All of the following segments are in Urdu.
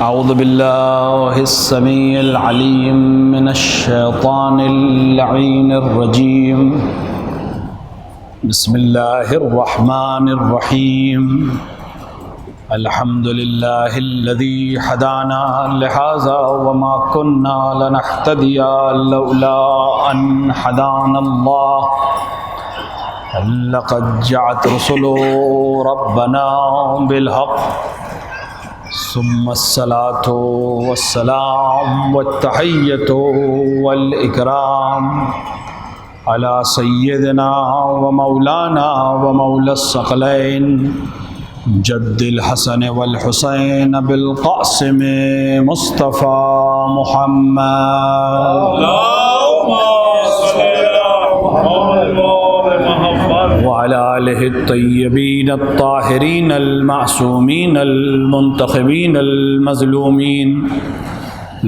اعوذ باللہ السمیع العلیم من الشیطان اللعین الرجیم بسم اللہ الرحمن الرحیم الحمد للہ الذی ہدانا لہذا وما كنا لنہتدی لولا ان ہدانا اللہ لقد جاءت رسل ربنا بالحق ثم الصلاة والسلام والتحية والإكرام على سيدنا ومولانا ومولى الثقلين جد الحسن والحسين بالقاسم مصطفى محمد وعلى آله الطيبين الطاهرين المعصومين المنتخبين المظلومين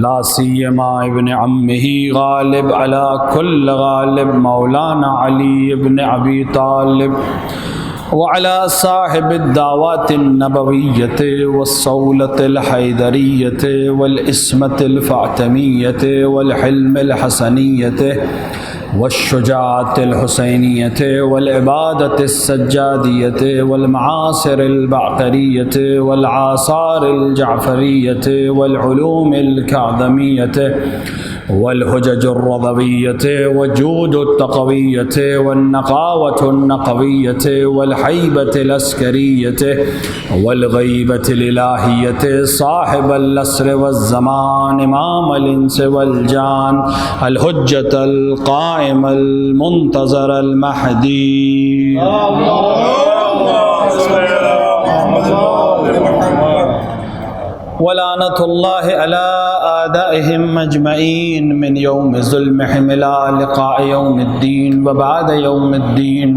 لا سيما ابن عمه غالب على كل غالب مولانا علي بن أبي طالب وعلى صاحب الدعوات النبوية والصولة الحيدرية والإسمة الفاطمية والحلم الحسنية والشجاعة الحسينية والعبادة السجادية والمعاصر البعقرية والعاصار الجعفرية والعلوم الكاظمية والحجج الرضوية والجود التقوية والنقاوة النقوية والحيبة العسكرية والغيبة الإلهية صاحب العصر والزمان إمام الإنس والجان الحجة القائم المنتظر المهدي ولعنة الله على أعدائهم أجمعين من يوم ظلمهم إلى لقاء يوم الدين وبعد يوم الدين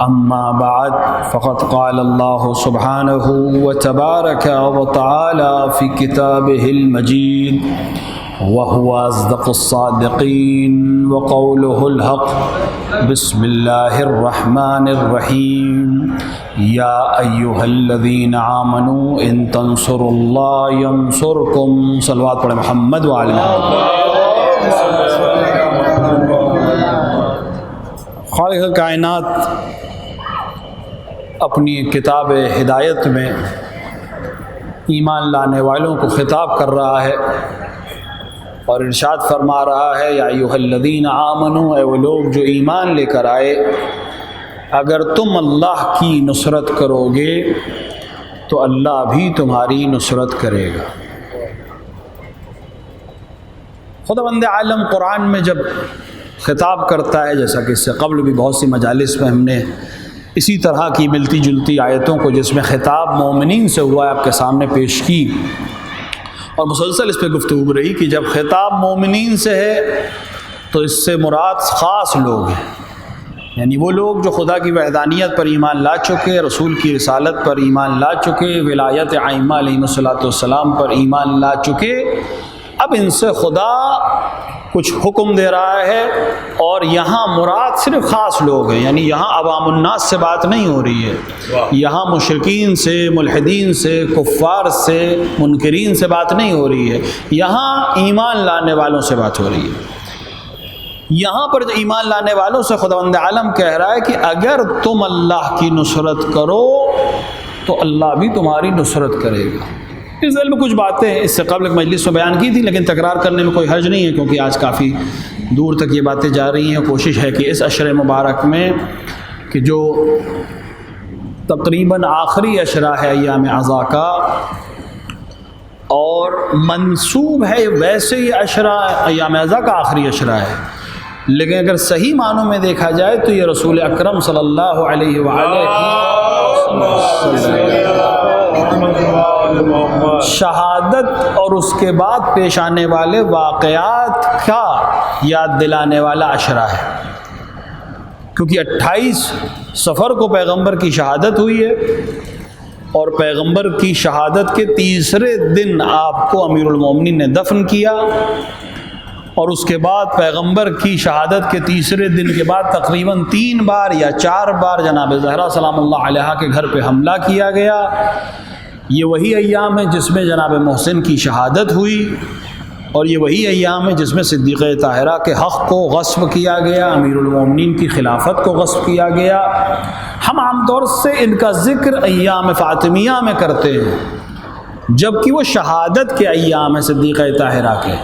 أما بعد فقد قال الله سبحانه وتبارك وتعالى في كتابه المجيد وهو أصدق الصادقين وقوله الحق بسم الله الرحمن الرحيم يا أيها الذين آمنوا إن تنصروا الله ينصركم صلوات پر محمد وعلى خالق کائنات اپنی کتاب ہدایت میں ایمان لانے والوں کو خطاب کر رہا ہے اور ارشاد فرما رہا ہے یا ایھا الذین آمنوا، اے وہ لوگ جو ایمان لے کر آئے، اگر تم اللہ کی نصرت کرو گے تو اللہ بھی تمہاری نصرت کرے گا۔ خداوند عالم قرآن میں جب خطاب کرتا ہے، جیسا کہ اس سے قبل بھی بہت سی مجالس میں ہم نے اسی طرح کی ملتی جلتی آیتوں کو جس میں خطاب مومنین سے ہوا ہے آپ کے سامنے پیش کی، اور مسلسل اس پہ گفتگو رہی کہ جب خطاب مومنین سے ہے تو اس سے مراد خاص لوگ ہیں، یعنی وہ لوگ جو خدا کی وحدانیت پر ایمان لا چکے، رسول کی رسالت پر ایمان لا چکے، ولایت ائمہ علیہم الصلوۃ والسلام پر ایمان لا چکے۔ اب ان سے خدا کچھ حکم دے رہا ہے، اور یہاں مراد صرف خاص لوگ ہیں، یعنی یہاں عوام الناس سے بات نہیں ہو رہی ہے، یہاں مشرکین سے، ملحدین سے، کفار سے، منکرین سے بات نہیں ہو رہی ہے، یہاں ایمان لانے والوں سے بات ہو رہی ہے۔ یہاں پر جو ایمان لانے والوں سے خداوند عالم کہہ رہا ہے کہ اگر تم اللہ کی نصرت کرو تو اللہ بھی تمہاری نصرت کرے گا۔ اس ذیل میں کچھ باتیں اس سے قبل ایک مجلس میں بیان کی تھی، لیکن تکرار کرنے میں کوئی حرج نہیں ہے کیونکہ آج کافی دور تک یہ باتیں جا رہی ہیں۔ کوشش ہے کہ اس عشر مبارک میں کہ جو تقریباً آخری عشرہ ہے ایام عزا کا، اور منسوب ہے ویسے یہ عشرہ ایام عزا کا آخری عشرہ ہے، لیکن اگر صحیح معنوں میں دیکھا جائے تو یہ رسول اکرم صلی اللہ علیہ وآلہ شہادت اور اس کے بعد پیش آنے والے واقعات کا یاد دلانے والا عشرہ ہے، کیونکہ 28 صفر کو پیغمبر کی شہادت ہوئی ہے، اور پیغمبر کی شہادت کے تیسرے دن آپ کو امیر المومنین نے دفن کیا، اور اس کے بعد پیغمبر کی شہادت کے تیسرے دن کے بعد تقریباً 3 بار یا 4 بار جناب زہرا سلام اللہ علیہا کے گھر پہ حملہ کیا گیا، یہ وہی ایام ہے جس میں جناب محسن کی شہادت ہوئی، اور یہ وہی ایام ہے جس میں صدیقہ طاہرہ کے حق کو غصب کیا گیا، امیر المومنین کی خلافت کو غصب کیا گیا۔ ہم عام طور سے ان کا ذکر ایام فاطمیہ میں کرتے ہیں، جبکہ وہ شہادت کے ایام ہیں صدیقہ طاہرہ کے۔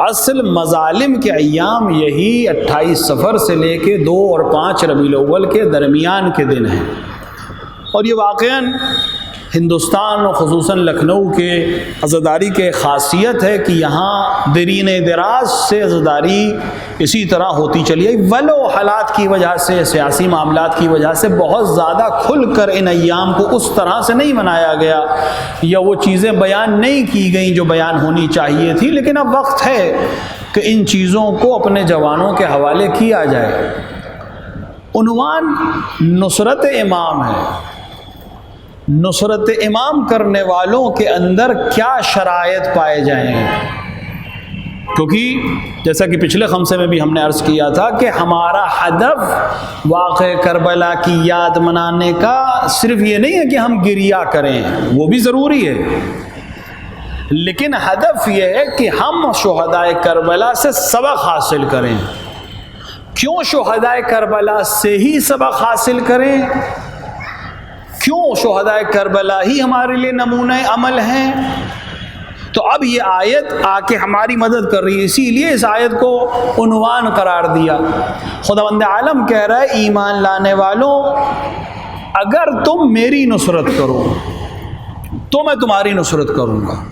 اصل مظالم کے ایام یہی 28 صفر سے لے کے 2 اور 5 ربیع الاول کے درمیان کے دن ہیں، اور یہ واقعاً ہندوستان اور خصوصاً لکھنؤ کے عزاداری کے خاصیت ہے کہ یہاں درین دراز سے عزاداری اسی طرح ہوتی چلی ہے، ولو حالات کی وجہ سے، سیاسی معاملات کی وجہ سے بہت زیادہ کھل کر ان ایام کو اس طرح سے نہیں منایا گیا، یا وہ چیزیں بیان نہیں کی گئیں جو بیان ہونی چاہیے تھی، لیکن اب وقت ہے کہ ان چیزوں کو اپنے جوانوں کے حوالے کیا جائے۔ عنوان نصرت امام ہے۔ نصرت امام کرنے والوں کے اندر کیا شرائط پائے جائیں گے؟ کیونکہ جیسا کہ پچھلے خمسے میں بھی ہم نے عرض کیا تھا کہ ہمارا ہدف واقعہ کربلا کی یاد منانے کا صرف یہ نہیں ہے کہ ہم گریہ کریں، وہ بھی ضروری ہے، لیکن ہدف یہ ہے کہ ہم شہدائے کربلا سے سبق حاصل کریں۔ کیوں شہدائے کربلا سے ہی سبق حاصل کریں؟ کیوں شہدائے کربلا ہی ہمارے لیے نمونہ عمل ہیں؟ تو اب یہ آیت آ کے ہماری مدد کر رہی ہے، اسی لیے اس آیت کو عنوان قرار دیا۔ خداوند عالم کہہ رہا ہے ایمان لانے والوں، اگر تم میری نصرت کرو تو میں تمہاری نصرت کروں گا۔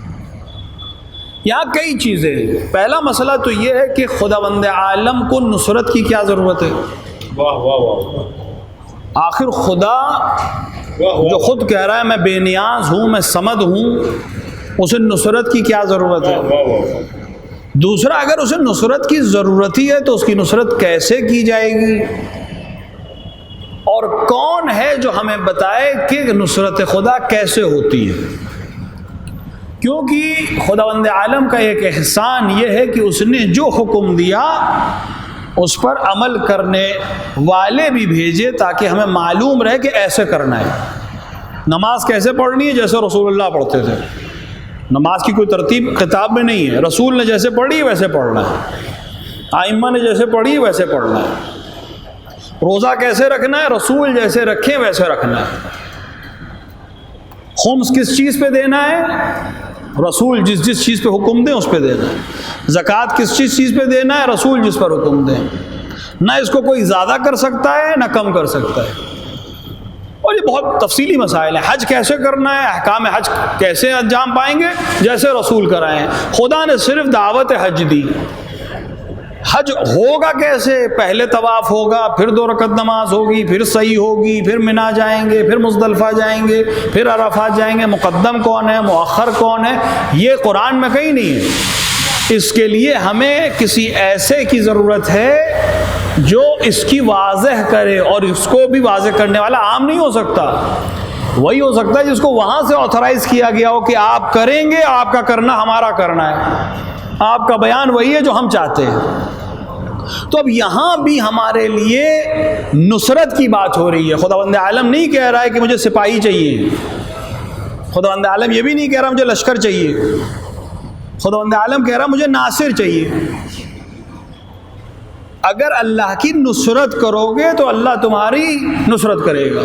یہاں کئی چیزیں ہیں۔ پہلا مسئلہ تو یہ ہے کہ خداوند عالم کو نصرت کی کیا ضرورت ہے؟ واہ واہ واہ، آخر خدا جو خود کہہ رہا ہے میں بے نیاز ہوں، میں صمد ہوں، اسے نصرت کی کیا ضرورت ہے؟ دوسرا، اگر اسے نصرت کی ضرورت ہی ہے تو اس کی نصرت کیسے کی جائے گی؟ اور کون ہے جو ہمیں بتائے کہ نصرت خدا کیسے ہوتی ہے؟ کیونکہ خداوند عالم کا ایک احسان یہ ہے کہ اس نے جو حکم دیا اس پر عمل کرنے والے بھی بھیجے تاکہ ہمیں معلوم رہے کہ ایسے کرنا ہے۔ نماز کیسے پڑھنی ہے؟ جیسے رسول اللہ پڑھتے تھے۔ نماز کی کوئی ترتیب کتاب میں نہیں ہے، رسول نے جیسے پڑھی ویسے پڑھنا ہے، ائمہ نے جیسے پڑھی ویسے پڑھنا ہے۔ روزہ کیسے رکھنا ہے؟ رسول جیسے رکھیں ویسے رکھنا ہے۔ خمس کس چیز پہ دینا ہے؟ رسول جس چیز پہ حکم دیں اس پہ دینا ہے۔ زکوٰۃ کس چیز پہ دینا ہے؟ رسول جس پر حکم دیں۔ نہ اس کو کوئی زیادہ کر سکتا ہے نہ کم کر سکتا ہے، اور یہ بہت تفصیلی مسائل ہیں۔ حج کیسے کرنا ہے؟ احکام حج کیسے انجام پائیں گے؟ جیسے رسول کرائیں۔ خدا نے صرف دعوت حج دی۔ حج ہوگا کیسے؟ پہلے طواف ہوگا، پھر 2 رکعت نماز ہوگی، پھر سعی ہوگی، پھر منا جائیں گے، پھر مزدلفہ جائیں گے، پھر عرفات جائیں گے۔ مقدم کون ہے، مؤخر کون ہے، یہ قرآن میں کہیں نہیں ہے۔ اس کے لیے ہمیں کسی ایسے کی ضرورت ہے جو اس کی واضح کرے، اور اس کو بھی واضح کرنے والا عام نہیں ہو سکتا، وہی ہو سکتا ہے جس کو وہاں سے آتھرائز کیا گیا ہو کہ آپ کریں گے، آپ کا کرنا ہمارا کرنا ہے، آپ کا بیان وہی ہے جو ہم چاہتے ہیں۔ تو اب یہاں بھی ہمارے لیے نصرت کی بات ہو رہی ہے۔ خداوند عالم نہیں کہہ رہا ہے کہ مجھے سپاہی چاہیے، خداوند عالم یہ بھی نہیں کہہ رہا مجھے لشکر چاہیے، خداوند عالم کہہ رہا مجھے ناصر چاہیے۔ اگر اللہ کی نصرت کرو گے تو اللہ تمہاری نصرت کرے گا۔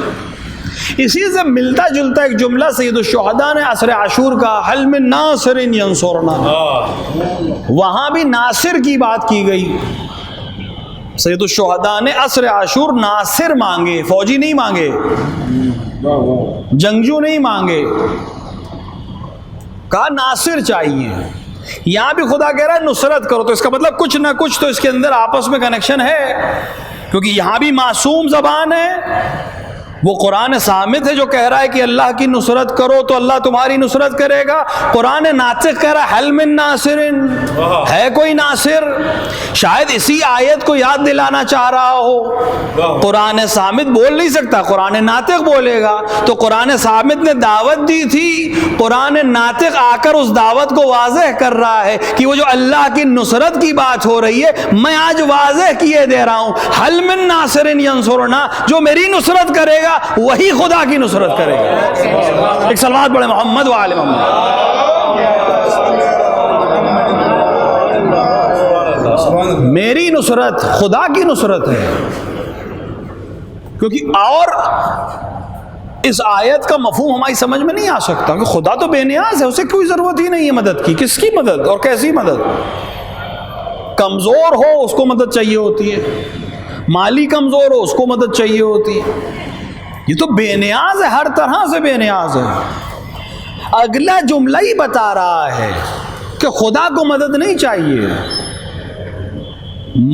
اسی سے ملتا جلتا ایک جملہ سید الشہداء نے عصر عاشور کا، حل من ناصر ینصرنا، وہاں بھی ناصر کی بات کی گئی۔ سید الشہداء نے عصر عاشور ناصر مانگے، فوجی نہیں مانگے، جنگجو نہیں مانگے، کہا ناصر چاہیے۔ یہاں بھی خدا کہہ رہا ہے نصرت کرو، تو اس کا مطلب کچھ نہ کچھ تو اس کے اندر آپس میں کنیکشن ہے، کیونکہ یہاں بھی معصوم زبان ہے، وہ قرآن صامت ہے جو کہہ رہا ہے کہ اللہ کی نصرت کرو تو اللہ تمہاری نصرت کرے گا۔ قرآن ناطق کہہ رہا ہے حل من ناصر، ہے کوئی ناصر؟ شاید اسی آیت کو یاد دلانا چاہ رہا ہو۔ قرآن صامت بول نہیں سکتا، قرآن ناطق بولے گا، تو قرآن صامت نے دعوت دی تھی، قرآن ناطق آ کر اس دعوت کو واضح کر رہا ہے کہ وہ جو اللہ کی نصرت کی بات ہو رہی ہے میں آج واضح کیے دے رہا ہوں، حل من ناصر ینصرنا، جو میری نصرت کرے گا گا وہی خدا کی نصرت کرے گا۔ ایک صلوات پڑھے محمد و آل محمد۔ میری نصرت خدا کی نصرت ہے، کیونکہ اور اس آیت کا مفہوم ہماری سمجھ میں نہیں آ سکتا کہ خدا تو بے نیاز ہے، اسے کوئی ضرورت ہی نہیں ہے مدد کی۔ کس کی مدد اور کیسی مدد؟ کمزور ہو اس کو مدد چاہیے ہوتی ہے، مالی کمزور ہو اس کو مدد چاہیے ہوتی ہے، یہ تو بے نیاز ہے، ہر طرح سے بے نیاز ہے۔ اگلا جملہ ہی بتا رہا ہے کہ خدا کو مدد نہیں چاہیے،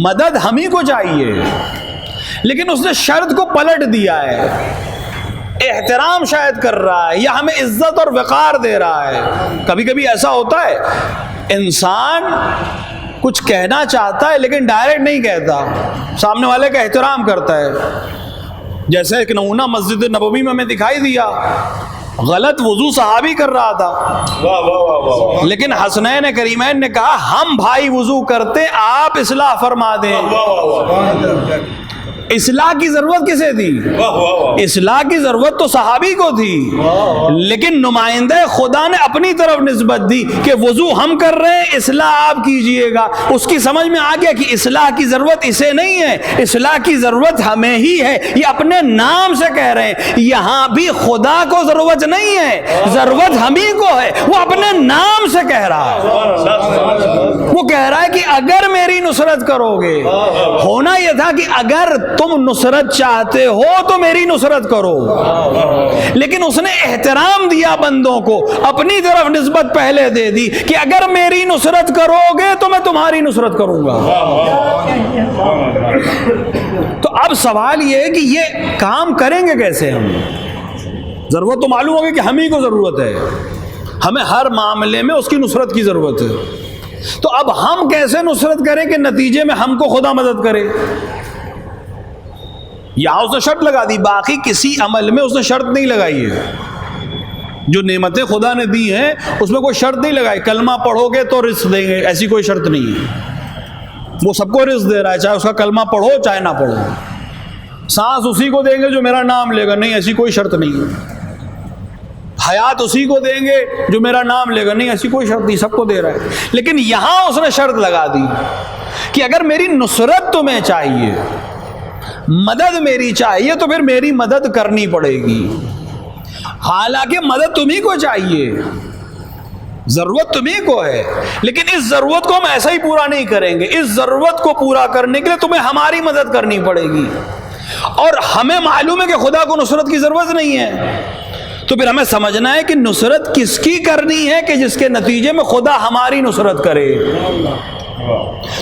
مدد ہم ہی کو چاہیے، لیکن اس نے شرط کو پلٹ دیا ہے۔ احترام شاید کر رہا ہے یا ہمیں عزت اور وقار دے رہا ہے۔ کبھی کبھی ایسا ہوتا ہے انسان کچھ کہنا چاہتا ہے لیکن ڈائریکٹ نہیں کہتا، سامنے والے کا احترام کرتا ہے۔ جیسے ایک نمونہ مسجد نبوی میں ہمیں دکھائی دیا، غلط وضو صحابی کر رہا تھا، واہ واہ واہ واہ، لیکن حسنین کریمین نے کہا ہم بھائی وضو کرتے آپ اصلاح فرما دیں۔ اصلاح کی ضرورت کسے تھی؟ اصلاح کی ضرورت تو صحابی کو تھی، لیکن نمائندہ خدا نے اپنی طرف نسبت دی کہ وضو ہم کر رہے ہیں، اصلاح آپ کیجئے گا۔ اس کی سمجھ میں آ گیا کہ اصلاح کی ضرورت اسے نہیں ہے، اصلاح کی ضرورت ہمیں ہی ہے۔ یہ اپنے نام سے کہہ رہے ہیں، یہاں بھی خدا کو ضرورت نہیں ہے، ضرورت ہم ہی کو ہے، وہ اپنے نام سے کہہ رہا ہے۔ وہ کہہ رہا ہے کہ اگر میری نصرت کرو گے، ہونا یہ تھا کہ اگر تم نصرت چاہتے ہو تو میری نصرت کرو، لیکن اس نے احترام دیا بندوں کو، اپنی طرف نسبت پہلے دے دی کہ اگر میری نصرت کرو گے تو میں تمہاری نصرت کروں گا۔ تو اب سوال یہ ہے کہ یہ کام کریں گے کیسے ہم؟ ضرورت تو معلوم ہوگی کہ ہم ہی کو ضرورت ہے، ہمیں ہر معاملے میں اس کی نصرت کی ضرورت ہے۔ تو اب ہم کیسے نصرت کریں کہ نتیجے میں ہم کو خدا مدد کرے؟ یہاں اس نے شرط لگا دی، باقی کسی عمل میں اس نے شرط نہیں لگائی ہے۔ جو نعمتیں خدا نے دی ہیں اس میں کوئی شرط نہیں لگائی، کلمہ پڑھو گے تو رزق دیں گے، ایسی کوئی شرط نہیں ہے۔ وہ سب کو رزق دے رہا ہے، چاہے اس کا کلمہ پڑھو چاہے نہ پڑھو۔ سانس اسی کو دیں گے جو میرا نام لے گا، نہیں ایسی کوئی شرط نہیں ہے۔ حیات اسی کو دیں گے جو میرا نام لے گا، نہیں ایسی کوئی شرط نہیں، سب کو دے رہا ہے۔ لیکن یہاں اس نے شرط لگا دی کہ اگر میری نصرت تمہیں چاہیے، مدد میری چاہیے، تو پھر میری مدد کرنی پڑے گی۔ حالانکہ مدد تمہیں کو چاہیے، ضرورت تمہیں کو ہے، لیکن اس ضرورت کو ہم ایسا ہی پورا نہیں کریں گے۔ اس ضرورت کو پورا کرنے کے لیے تمہیں ہماری مدد کرنی پڑے گی، اور ہمیں معلوم ہے کہ خدا کو نصرت کی ضرورت نہیں ہے۔ تو پھر ہمیں سمجھنا ہے کہ نصرت کس کی کرنی ہے کہ جس کے نتیجے میں خدا ہماری نصرت کرے۔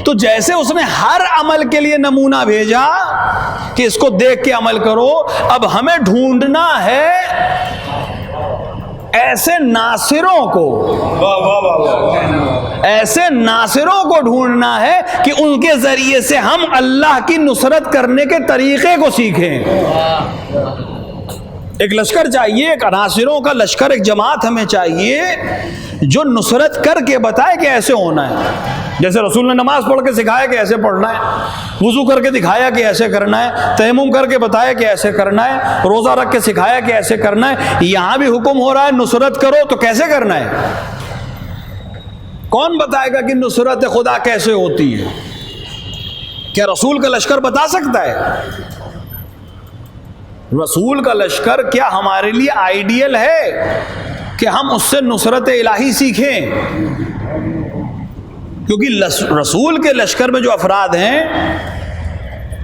تو جیسے اس نے ہر عمل کے لیے نمونہ بھیجا کہ اس کو دیکھ کے عمل کرو، اب ہمیں ڈھونڈنا ہے ایسے ناصروں کو، ایسے ناصروں کو ڈھونڈنا ہے کہ ان کے ذریعے سے ہم اللہ کی نصرت کرنے کے طریقے کو سیکھیں۔ ایک لشکر چاہیے، ایک ناصروں کا لشکر، ایک جماعت ہمیں چاہیے جو نصرت کر کے بتائے کہ ایسے ہونا ہے۔ جیسے رسول نے نماز پڑھ کے سکھایا کہ ایسے پڑھنا ہے، وضو کر کے دکھایا کہ ایسے کرنا ہے، تیمم کر کے بتایا کہ ایسے کرنا ہے، روزہ رکھ کے سکھایا کہ ایسے کرنا ہے۔ یہاں بھی حکم ہو رہا ہے نصرت کرو، تو کیسے کرنا ہے؟ کون بتائے گا کہ نصرت خدا کیسے ہوتی ہے؟ کیا رسول کا لشکر بتا سکتا ہے؟ رسول کا لشکر کیا ہمارے لیے آئیڈیل ہے کہ ہم اس سے نصرت الہی سیکھیں؟ کیونکہ رسول کے لشکر میں جو افراد ہیں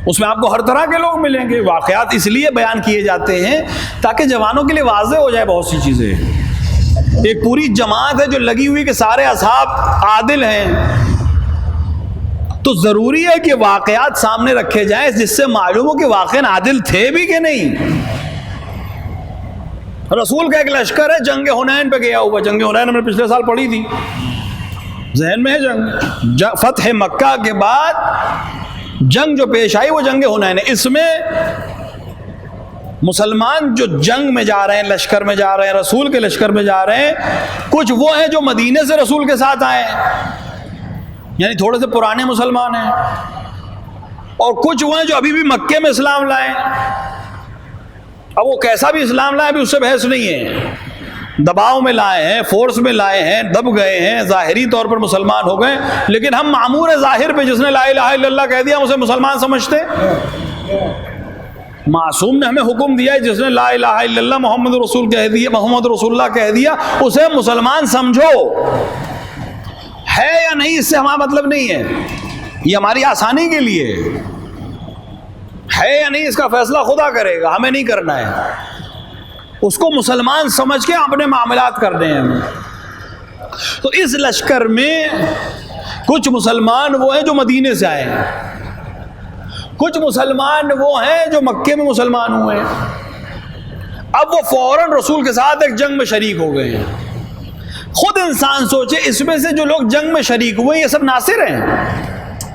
اس میں آپ کو ہر طرح کے لوگ ملیں گے۔ واقعات اس لیے بیان کیے جاتے ہیں تاکہ جوانوں کے لیے واضح ہو جائے بہت سی چیزیں۔ ایک پوری جماعت ہے جو لگی ہوئی کہ سارے اصحاب عادل ہیں، تو ضروری ہے کہ واقعات سامنے رکھے جائیں جس سے معلوم ہو کہ واقعاً عادل تھے بھی کہ نہیں۔ رسول کا ایک لشکر ہے جنگ حنین پہ گیا ہوا، جنگ حنین ہم نے پچھلے سال پڑھی تھی، ذہن میں ہے جنگ فتح مکہ کے بعد جنگ جو پیش آئی وہ جنگ حنین ہے۔ اس میں مسلمان جو جنگ میں جا رہے ہیں، لشکر میں جا رہے ہیں، رسول کے لشکر میں جا رہے ہیں، کچھ وہ ہیں جو مدینے سے رسول کے ساتھ آئے ہیں، یعنی تھوڑے سے پرانے مسلمان ہیں، اور کچھ وہ ہیں جو ابھی بھی مکے میں اسلام لائے ہیں۔ اب وہ کیسا بھی اسلام لائے، ابھی اس سے بحث نہیں ہے، دباؤ میں لائے ہیں، فورس میں لائے ہیں، دب گئے ہیں، ظاہری طور پر مسلمان ہو گئے، لیکن ہم معمور ظاہر پہ جس نے لا الہ الا اللہ کہہ دیا ہم اسے مسلمان سمجھتے ہیں؟ معصوم نے ہمیں حکم دیا ہے، جس نے لا الہ الا اللہ محمد رسول کہہ دیا، محمد رسول اللہ کہہ دیا، اسے مسلمان سمجھو، ہے یا نہیں اس سے ہمارا مطلب نہیں ہے، یہ ہماری آسانی کے لیے ہے یا نہیں اس کا فیصلہ خدا کرے گا، ہمیں نہیں کرنا ہے، اس کو مسلمان سمجھ کے اپنے معاملات کرنے ہیں ہمیں۔ تو اس لشکر میں کچھ مسلمان وہ ہیں جو مدینے سے آئے ہیں، کچھ مسلمان وہ ہیں جو مکے میں مسلمان ہوئے ہیں، اب وہ فوراً رسول کے ساتھ ایک جنگ میں شریک ہو گئے ہیں۔ خود انسان سوچے اس میں سے جو لوگ جنگ میں شریک ہوئے یہ سب ناصر ہیں؟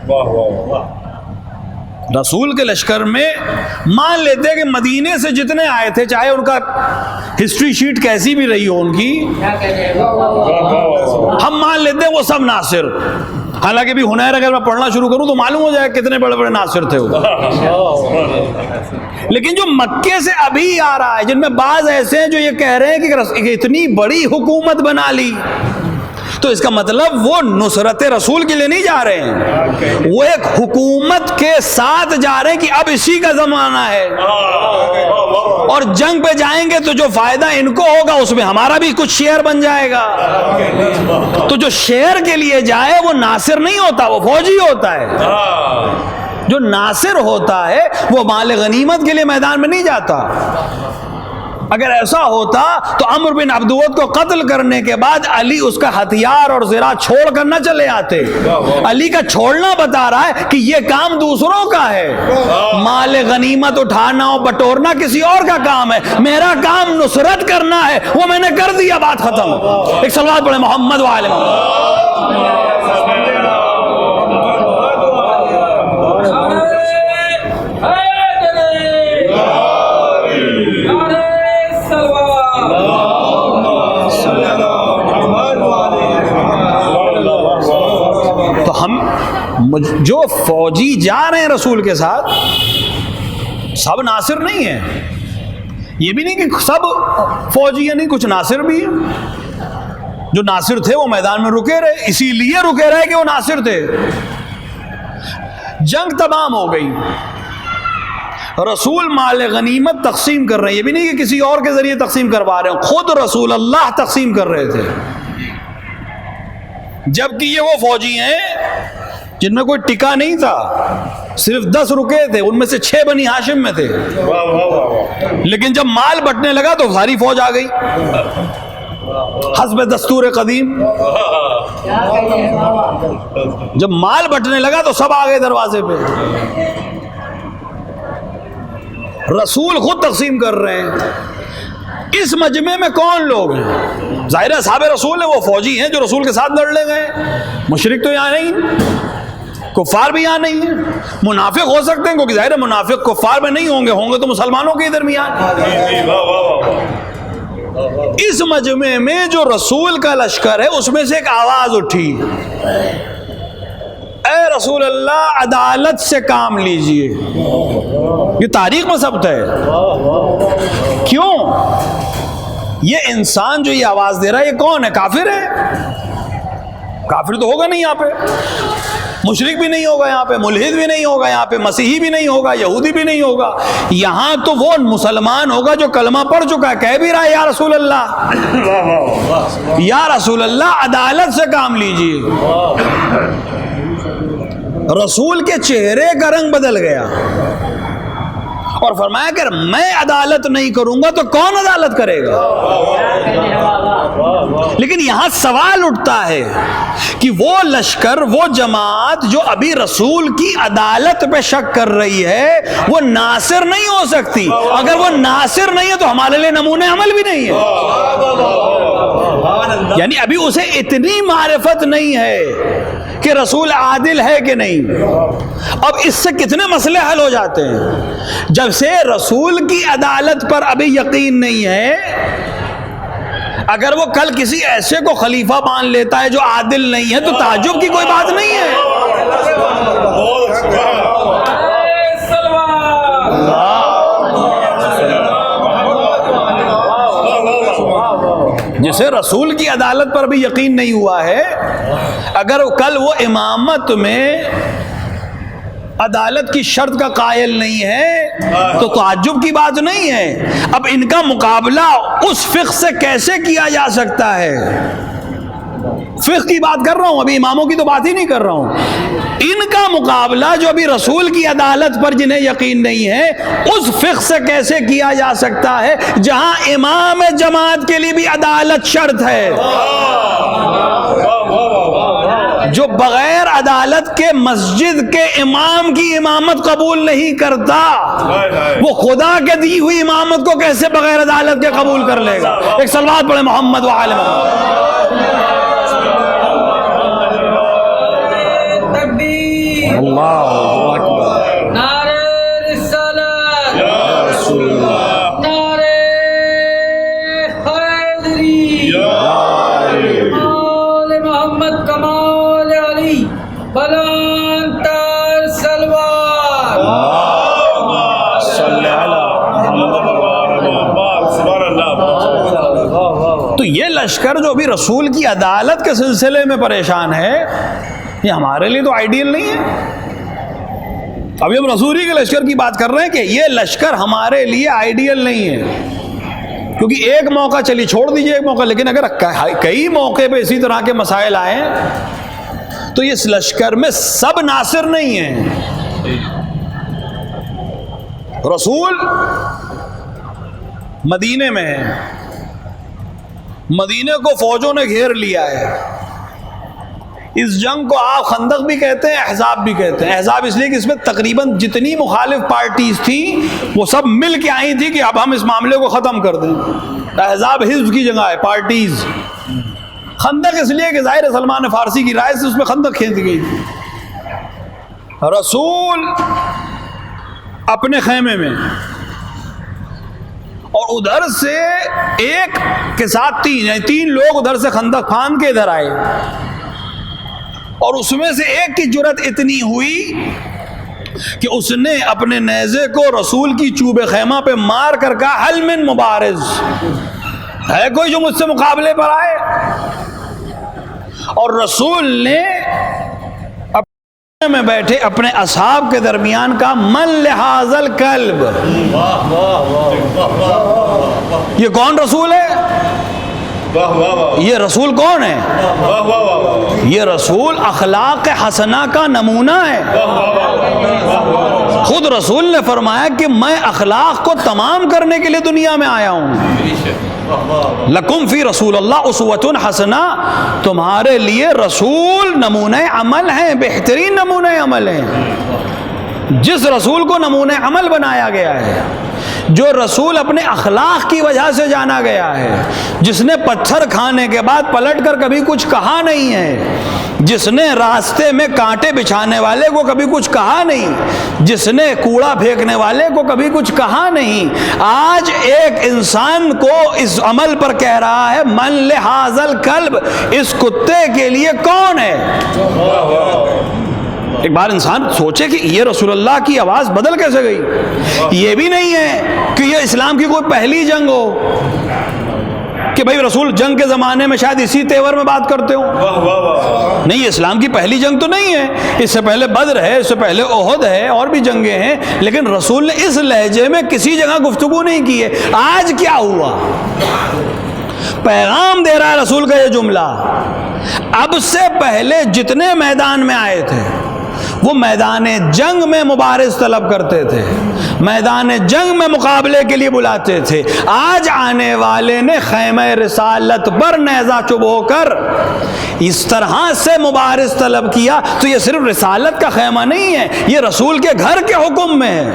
واہ واہ واہ، رسول کے لشکر میں مان لیتے کہ مدینے سے جتنے آئے تھے، چاہے ان کا ہسٹری شیٹ کیسی بھی رہی ہو ان کی، ہم مان لیتے ہیں وہ سب ناصر، حالانکہ بھی ہنیر اگر میں پڑھنا شروع کروں تو معلوم ہو جائے کتنے بڑے بڑے ناصر تھے وہ، لیکن جو مکے سے ابھی آ رہا ہے، جن میں بعض ایسے ہیں جو یہ کہہ رہے ہیں کہ اتنی بڑی حکومت بنا لی، تو اس کا مطلب وہ نصرت رسول کے لیے نہیں جا رہے ہیں، وہ ایک حکومت کے ساتھ جا رہے ہیں کہ اب اسی کا زمانہ ہے، اور جنگ پہ جائیں گے تو جو فائدہ ان کو ہوگا اس میں ہمارا بھی کچھ شیئر بن جائے گا۔ تو جو شیئر کے لیے جائے وہ ناصر نہیں ہوتا، وہ فوجی ہوتا ہے۔ جو ناصر ہوتا ہے وہ مال غنیمت کے لیے میدان میں نہیں جاتا۔ اگر ایسا ہوتا تو عمرو بن عبدود کو قتل کرنے کے بعد علی اس کا ہتھیار اور زرہ چھوڑ کر نہ چلے آتے۔ علی کا چھوڑنا بتا رہا ہے کہ یہ کام دوسروں کا ہے، مال غنیمت اٹھانا اور بٹورنا کسی اور کا کام ہے، میرا کام نصرت کرنا ہے، وہ میں نے کر دیا، بات ختم۔ ایک صلوات پڑھیں محمد وعلی محمد۔ جو فوجی جا رہے ہیں رسول کے ساتھ سب ناصر نہیں ہیں، یہ بھی نہیں کہ سب فوجی ہیں، نہیں، کچھ ناصر بھی ہیں۔ جو ناصر تھے وہ میدان میں رکے رہے، اسی لیے رکے رہے کہ وہ ناصر تھے۔ جنگ تمام ہو گئی، رسول مال غنیمت تقسیم کر رہے ہیں، یہ بھی نہیں کہ کسی اور کے ذریعے تقسیم کروا رہے ہیں، خود رسول اللہ تقسیم کر رہے تھے، جبکہ یہ وہ فوجی ہیں جن میں کوئی ٹکا نہیں تھا، صرف 10 رکے تھے، ان میں سے 6 بنی ہاشم میں تھے، لیکن جب مال بٹنے لگا تو ساری فوج آ گئی حسب دستور قدیم۔ جب مال بٹنے لگا تو سب آ گئے دروازے پہ، رسول خود تقسیم کر رہے ہیں۔ اس مجمع میں کون لوگ ہیں؟ ظاہر ہے صحابہ رسول ہیں، وہ فوجی ہیں جو رسول کے ساتھ لڑنے گئے، مشرک تو یہاں نہیں، کفار بھی یہاں نہیں ہیں، منافق ہو سکتے ہیں کیونکہ ظاہر ہے منافق کفار میں نہیں ہوں گے، ہوں گے تو مسلمانوں کے درمیان۔ اس مجمع میں جو رسول کا لشکر ہے اس میں سے ایک آواز اٹھی، اے رسول اللہ عدالت سے کام لیجئے۔ یہ تاریخ میں ثبت ہے۔ کیوں؟ یہ انسان جو یہ آواز دے رہا ہے یہ کون ہے؟ کافر ہے؟ کافر تو ہوگا نہیں یہاں پہ، مشرک بھی نہیں ہوگا یہاں پہ، ملحد بھی نہیں ہوگا یہاں پہ، مسیحی بھی نہیں ہوگا، یہودی بھی نہیں ہوگا، یہاں تو وہ مسلمان ہوگا جو کلمہ پڑھ چکا ہے، کہہ بھی رہا ہے یا رسول اللہ، یا رسول اللہ عدالت سے کام لیجیے۔ رسول کے چہرے کا رنگ بدل گیا اور فرمایا کہ میں عدالت نہیں کروں گا تو کون عدالت کرے گا؟ لیکن یہاں سوال اٹھتا ہے کہ وہ لشکر، وہ جماعت جو ابھی رسول کی عدالت پہ شک کر رہی ہے وہ ناصر نہیں ہو سکتی۔ اگر وہ ناصر نہیں ہے تو ہمارے لیے نمونے عمل بھی نہیں ہے، یعنی ابھی اسے اتنی معرفت نہیں ہے کہ رسول عادل ہے کہ نہیں۔ اب اس سے کتنے مسئلے حل ہو جاتے ہیں۔ جب سے رسول کی عدالت پر ابھی یقین نہیں ہے، اگر وہ کل کسی ایسے کو خلیفہ مان لیتا ہے جو عادل نہیں ہے تو تعجب کی کوئی بات نہیں ہے۔ اسے رسول کی عدالت پر بھی یقین نہیں ہوا ہے، اگر کل وہ امامت میں عدالت کی شرط کا قائل نہیں ہے تو تعجب کی بات نہیں ہے۔ اب ان کا مقابلہ اس فقہ سے کیسے کیا جا سکتا ہے؟ فقہ کی بات کر رہا ہوں، ابھی اماموں کی تو بات ہی نہیں کر رہا ہوں۔ ان کا مقابلہ جو ابھی رسول کی عدالت پر جنہیں یقین نہیں ہے، اس فقہ سے کیسے کیا جا سکتا ہے جہاں امام جماعت کے لیے بھی عدالت شرط ہے، جو بغیر عدالت کے مسجد کے امام کی امامت قبول نہیں کرتا، وہ خدا کے دی ہوئی امامت کو کیسے بغیر عدالت کے قبول کر لے گا؟ ایک صلوات پڑھے محمد وآل محمد۔ اللہ اکبر، نعرہ رسالت یا رسول اللہ، نعرہ حیدری آل محمد کمال علی بلند تر سلوات۔ تو یہ لشکر جو بھی رسول کی عدالت کے سلسلے میں پریشان ہے، یہ ہمارے لیے تو آئیڈیل نہیں ہے۔ ابھی ہم رسولی کے لشکر کی بات کر رہے ہیں کہ یہ لشکر ہمارے لیے آئیڈیل نہیں ہے، کیونکہ ایک موقع چلی چھوڑ دیجئے ایک موقع، لیکن اگر کئی موقع پہ اسی طرح کے مسائل آئیں تو اس لشکر میں سب ناصر نہیں ہیں۔ رسول مدینے میں ہے، مدینے کو فوجوں نے گھیر لیا ہے۔ اس جنگ کو آپ خندق بھی کہتے ہیں، احزاب بھی کہتے ہیں۔ احزاب اس لیے کہ اس میں تقریباً جتنی مخالف پارٹیز تھیں وہ سب مل کے آئی تھی کہ اب ہم اس معاملے کو ختم کر دیں۔ احزاب حزب کی جگہ ہے، پارٹیز۔ خندق اس لیے کہ ظاہر سلمان فارسی کی رائے سے اس میں خندق کھینچی گئی تھی۔ رسول اپنے خیمے میں، اور ادھر سے ایک کے ساتھ تین لوگ ادھر سے خندق پھاند کے ادھر آئے، اور اس میں سے ایک کی جرأت اتنی ہوئی کہ اس نے اپنے نیزے کو رسول کی چوب خیمہ پہ مار کر کہا حل من مبارز، ہے کوئی جو مجھ سے مقابلے پر آئے؟ اور رسول نے اپنے میں بیٹھے اپنے اصحاب کے درمیان کہا من لہذا الکلب۔ یہ کون رسول ہے؟ یہ رسول کون ہے؟ یہ رسول اخلاق حسنہ کا نمونہ ہے۔ خود رسول نے فرمایا کہ میں اخلاق کو تمام کرنے کے لیے دنیا میں آیا ہوں۔ لکم فی رسول اللہ اسوۃ حسنہ، تمہارے لیے رسول نمونہ عمل ہیں، بہترین نمونہ عمل ہیں۔ جس رسول کو نمونہ عمل بنایا گیا ہے، جو رسول اپنے اخلاق کی وجہ سے جانا گیا ہے، جس نے پتھر کھانے کے بعد پلٹ کر کبھی کچھ کہا نہیں ہے، جس نے راستے میں کانٹے بچھانے والے کو کبھی کچھ کہا نہیں، جس نے کوڑا پھینکنے والے کو کبھی کچھ کہا نہیں، آج ایک انسان کو اس عمل پر کہہ رہا ہے من لہذا الکلب، اس کتے کے لیے کون ہے؟ ایک بار انسان سوچے کہ یہ رسول اللہ کی آواز بدل کیسے گئی۔ یہ بھی نہیں ہے کہ یہ اسلام کی کوئی پہلی جنگ ہو کہ بھائی رسول جنگ کے زمانے میں شاید اسی تیور میں بات کرتے ہوں، نہیں، یہ اسلام کی پہلی جنگ تو نہیں ہے۔ اس سے پہلے بدر ہے، اس سے پہلے احد ہے، اور بھی جنگیں ہیں، لیکن رسول نے اس لہجے میں کسی جگہ گفتگو نہیں کی ہے۔ آج کیا ہوا؟ پیغام دے رہا ہے رسول کا یہ جملہ، اب سے پہلے جتنے میدان میں آئے تھے وہ میدان جنگ میں مبارز طلب کرتے تھے، میدان جنگ میں مقابلے کے لیے بلاتے تھے۔ آج آنے والے نے خیمہ رسالت پر نیزہ چبو کر اس طرح سے مبارز طلب کیا، تو یہ صرف رسالت کا خیمہ نہیں ہے، یہ رسول کے گھر کے حکم میں ہے۔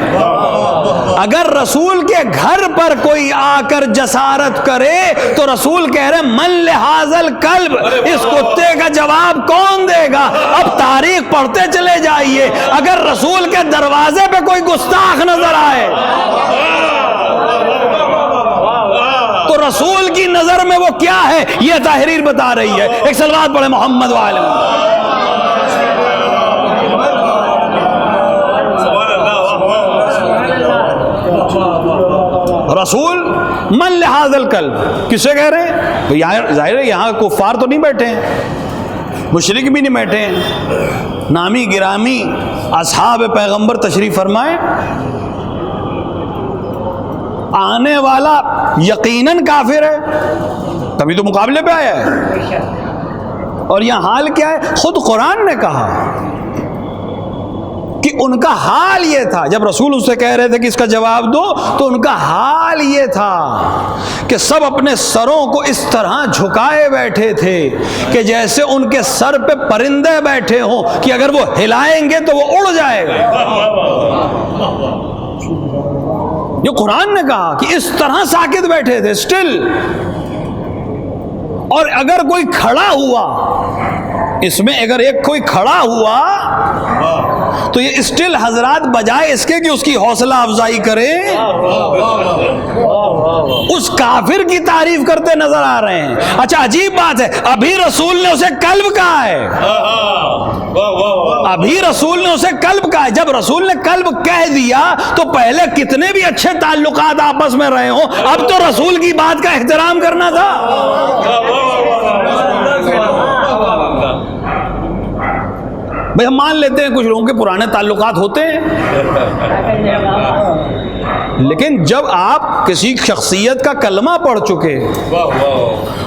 اگر رسول کے گھر پر کوئی آ کر جسارت کرے تو رسول کہہ رہے من لہذا الکلب، اس کتے کا جواب کون دے گا؟ اب تاریخ پڑھتے چلے جائیے، اگر رسول کے دروازے پہ کوئی گستاخ نظر آئے تو رسول کی نظر میں وہ کیا ہے، یہ تحریر بتا رہی ہے۔ ایک صلوات پڑھے محمد وآل محمد۔ رسول من لہذا الکلب کسے کہہ رہے ہیں؟ تو یہاں ظاہر ہے یہاں کفار تو نہیں بیٹھے ہیں، مشرک بھی نہیں بیٹھے ہیں، نامی گرامی اصحاب پیغمبر تشریف فرمائے، آنے والا یقیناً کافر ہے، تبھی تو مقابلے پہ آیا ہے۔ اور یہاں حال کیا ہے؟ خود قرآن نے کہا کہ ان کا حال یہ تھا، جب رسول اس سے کہہ رہے تھے کہ اس کا جواب دو، تو ان کا حال یہ تھا کہ سب اپنے سروں کو اس طرح جھکائے بیٹھے تھے کہ جیسے ان کے سر پہ پرندے بیٹھے ہوں کہ اگر وہ ہلائیں گے تو وہ اڑ جائے گا۔ جو قرآن نے کہا کہ اس طرح ساکت بیٹھے تھے اسٹل، اور اگر کوئی کھڑا ہوا، اس میں اگر ایک کوئی کھڑا ہوا تو یہ اسٹل حضرات بجائے اس کے کہ اس کی حوصلہ افزائی کرے، اس کافر کی تعریف کرتے نظر آ رہے ہیں۔ اچھا عجیب بات ہے، ابھی رسول نے اسے کلب کہا ہے، ابھی رسول نے اسے کلب کہا ہے۔ جب رسول نے کلب کہہ دیا تو پہلے کتنے بھی اچھے تعلقات آپس میں رہے ہوں، اب تو رسول کی بات کا احترام کرنا تھا۔ بھئی ہم مان لیتے ہیں کچھ لوگوں کے پرانے تعلقات ہوتے ہیں، لیکن جب آپ کسی شخصیت کا کلمہ پڑھ چکے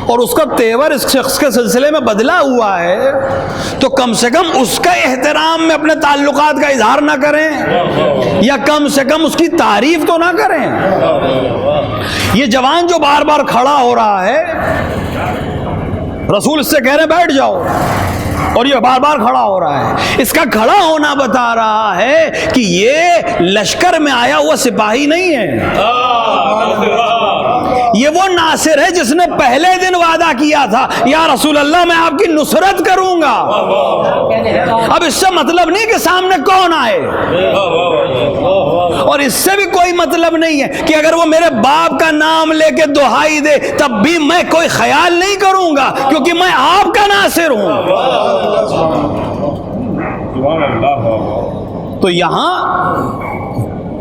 اور اس کا تیور اس شخص کے سلسلے میں بدلا ہوا ہے تو کم سے کم اس کا احترام میں اپنے تعلقات کا اظہار نہ کریں، یا کم سے کم اس کی تعریف تو نہ کریں۔ یہ جوان جو بار بار کھڑا ہو رہا ہے، رسول اس سے کہہ رہے بیٹھ جاؤ، اور یہ بار بار کھڑا ہو رہا ہے، اس کا کھڑا ہونا بتا رہا ہے کہ یہ لشکر میں آیا ہوا سپاہی نہیں ہے، یہ وہ ناصر ہے جس نے پہلے دن وعدہ کیا تھا یا رسول اللہ میں آپ کی نصرت کروں گا۔ اب اس سے مطلب نہیں کہ سامنے کون آئے، اور اس سے بھی کوئی مطلب نہیں ہے کہ اگر وہ میرے باپ کا نام لے کے دہائی دے تب بھی میں کوئی خیال نہیں کروں گا، کیونکہ میں آپ کا ناصر ہوں۔ تو یہاں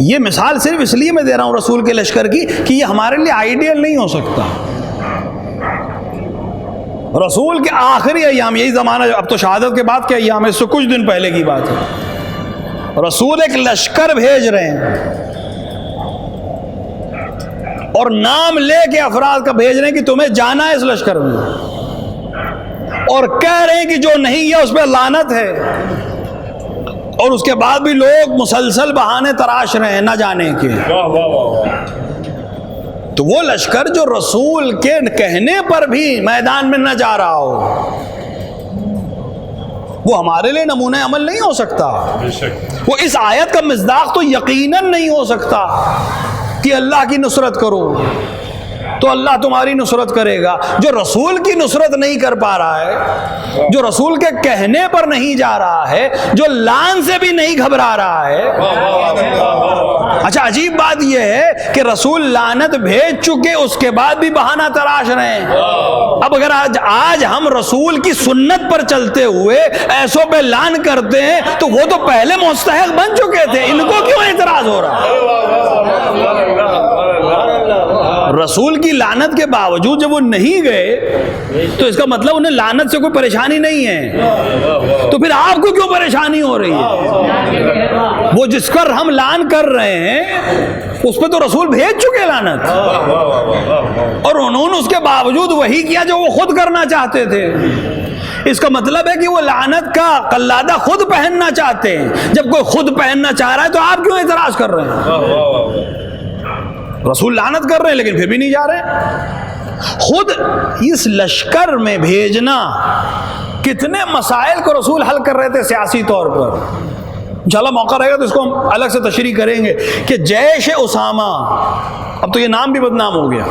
یہ مثال صرف اس لیے میں دے رہا ہوں رسول کے لشکر کی کہ یہ ہمارے لیے آئیڈیل نہیں ہو سکتا۔ رسول کے آخری ایام، یہی زمانہ اب تو شہادت کے بعد کے ایام ہے، اس سے کچھ دن پہلے کی بات ہے، رسول ایک لشکر بھیج رہے ہیں اور نام لے کے افراد کا بھیج رہے ہیں کہ تمہیں جانا ہے اس لشکر میں، اور کہہ رہے ہیں کہ جو نہیں ہے اس پہ لعنت ہے، اور اس کے بعد بھی لوگ مسلسل بہانے تراش رہے ہیں نہ جانے کے۔ تو وہ لشکر جو رسول کے کہنے پر بھی میدان میں نہ جا رہا ہو، وہ ہمارے لیے نمونہ عمل نہیں ہو سکتا، وہ اس آیت کا مصداق تو یقیناً نہیں ہو سکتا کہ اللہ کی نصرت کرو تو اللہ تمہاری نصرت کرے گا۔ جو رسول کی نصرت نہیں کر پا رہا ہے، جو رسول کے کہنے پر نہیں جا رہا ہے، جو لعن سے بھی نہیں گھبرا رہا ہے۔ اچھا عجیب بات یہ ہے کہ رسول لعنت بھیج چکے، اس کے بعد بھی بہانہ تراش رہے ہیں۔ اب اگر آج ہم رسول کی سنت پر چلتے ہوئے ایسوں پہ لعن کرتے ہیں تو وہ تو پہلے مستحق بن چکے تھے، ان کو کیوں اعتراض ہو رہا ہے؟ رسول کی لعنت کے باوجود جب وہ نہیں گئے تو اس کا مطلب انہیں لعنت سے کوئی پریشانی نہیں ہے، تو پھر آپ کو کیوں پریشانی ہو رہی ہے؟ وہ جس پر ہم لعن کر رہے ہیں اس پہ تو رسول بھیج چکے لعنت، اور انہوں نے اس کے باوجود وہی کیا جو وہ خود کرنا چاہتے تھے۔ اس کا مطلب ہے کہ وہ لعنت کا قلادہ خود پہننا چاہتے ہیں۔ جب کوئی خود پہننا چاہ رہا ہے تو آپ کیوں اعتراض کر رہے ہیں؟ رسول لعنت کر رہے ہیں لیکن پھر بھی نہیں جا رہے۔ خود اس لشکر میں بھیجنا کتنے مسائل کو رسول حل کر رہے تھے سیاسی طور پر۔ انشاءاللہ موقع رہے گا تو اس کو ہم الگ سے تشریح کریں گے کہ جیش اسامہ، اب تو یہ نام بھی بدنام ہو گیا،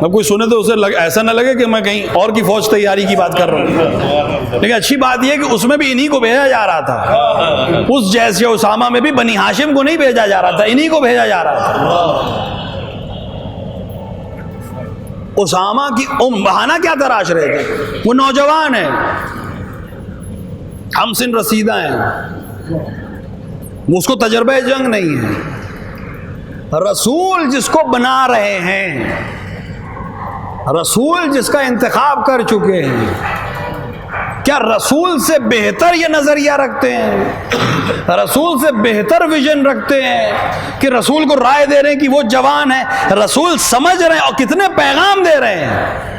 اب کوئی سنے تو اسے ایسا نہ لگے کہ میں کہیں اور کی فوج تیاری کی بات کر رہا ہوں، لیکن اچھی بات یہ ہے کہ اس میں بھی انہی کو بھیجا جا رہا تھا۔ اس جیش اسامہ میں بھی بنی ہاشم کو نہیں بھیجا جا رہا تھا، انہی کو بھیجا جا رہا تھا۔ اسامہ کی بہانہ کیا تراش رہے تھے؟ وہ نوجوان ہیں، ہم سن رسیدہ ہیں، اس کو تجربہ جنگ نہیں ہے۔ رسول جس کو بنا رہے ہیں رسول جس کا انتخاب کر چکے ہیں، کیا رسول سے بہتر یہ نظریہ رکھتے ہیں؟ رسول سے بہتر ویژن رکھتے ہیں کہ رسول کو رائے دے رہے ہیں کہ وہ جوان ہے؟ رسول سمجھ رہے ہیں اور کتنے پیغام دے رہے ہیں۔